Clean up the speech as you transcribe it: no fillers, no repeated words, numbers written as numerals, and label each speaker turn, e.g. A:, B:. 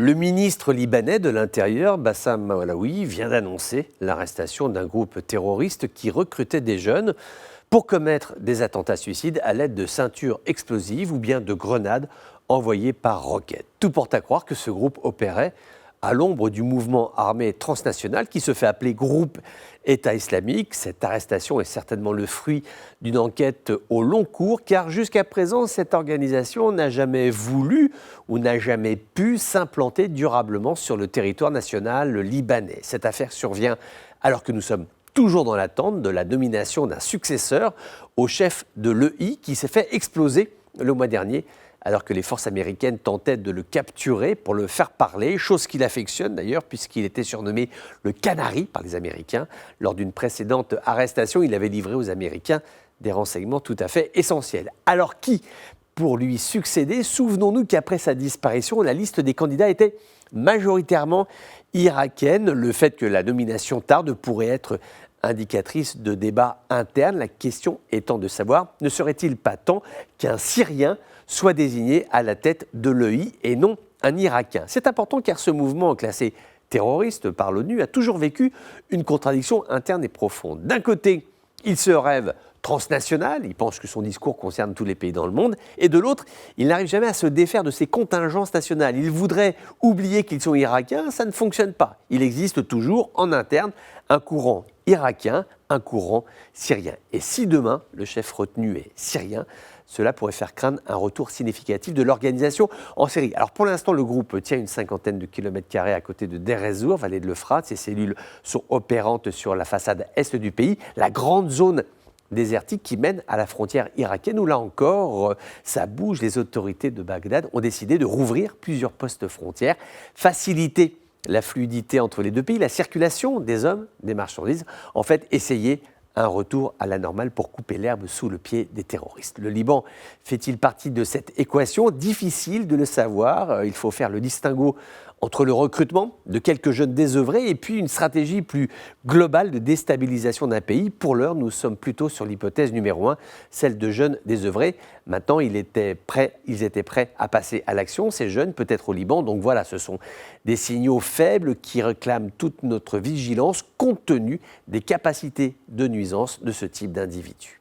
A: Le ministre libanais de l'Intérieur, Bassam Maalaoui, vient d'annoncer l'arrestation d'un groupe terroriste qui recrutait des jeunes pour commettre des attentats suicides à l'aide de ceintures explosives ou bien de grenades envoyées par roquette. Tout porte à croire que ce groupe opérait à l'ombre du mouvement armé transnational qui se fait appeler Groupe État islamique. Cette arrestation est certainement le fruit d'une enquête au long cours, car jusqu'à présent, cette organisation n'a jamais voulu ou n'a jamais pu s'implanter durablement sur le territoire national libanais. Cette affaire survient alors que nous sommes toujours dans l'attente de la nomination d'un successeur au chef de l'EI qui s'est fait exploser le mois dernier alors que les forces américaines tentaient de le capturer pour le faire parler, chose qu'il affectionne d'ailleurs puisqu'il était surnommé le Canari par les Américains. Lors d'une précédente arrestation, il avait livré aux Américains des renseignements tout à fait essentiels. Alors qui pour lui succéder? Souvenons-nous qu'après sa disparition, la liste des candidats était majoritairement irakienne. Le fait que la nomination tarde pourrait être indicatrice de débats internes, la question étant de savoir, ne serait-il pas temps qu'un Syrien soit désigné à la tête de l'EI et non un Irakien? C'est important car ce mouvement classé terroriste par l'ONU a toujours vécu une contradiction interne et profonde. D'un côté, il se rêve transnational, il pense que son discours concerne tous les pays dans le monde, et de l'autre, il n'arrive jamais à se défaire de ses contingences nationales. Il voudrait oublier qu'ils sont irakiens, ça ne fonctionne pas. Il existe toujours en interne un courant irakien, un courant syrien. Et si demain, le chef retenu est syrien, cela pourrait faire craindre un retour significatif de l'organisation en Syrie. Alors pour l'instant, le groupe tient une cinquantaine de kilomètres carrés à côté de Deir ez-Zor, vallée de l'Euphrate. Ses cellules sont opérantes sur la façade est du pays, la grande zone désertique qui mène à la frontière irakienne où là encore, ça bouge. Les autorités de Bagdad ont décidé de rouvrir plusieurs postes frontières, faciliter la fluidité entre les deux pays, la circulation des hommes, des marchandises, en fait essayer un retour à la normale pour couper l'herbe sous le pied des terroristes. Le Liban fait-il partie de cette équation? Difficile de le savoir. Il faut faire le distinguo entre le recrutement de quelques jeunes désœuvrés et puis une stratégie plus globale de déstabilisation d'un pays. Pour l'heure, nous sommes plutôt sur l'hypothèse numéro 1, celle de jeunes désœuvrés. Maintenant, ils étaient prêts à passer à l'action, ces jeunes, peut-être au Liban. Donc voilà, ce sont des signaux faibles qui réclament toute notre vigilance compte tenu des capacités de nuisance de ce type d'individus.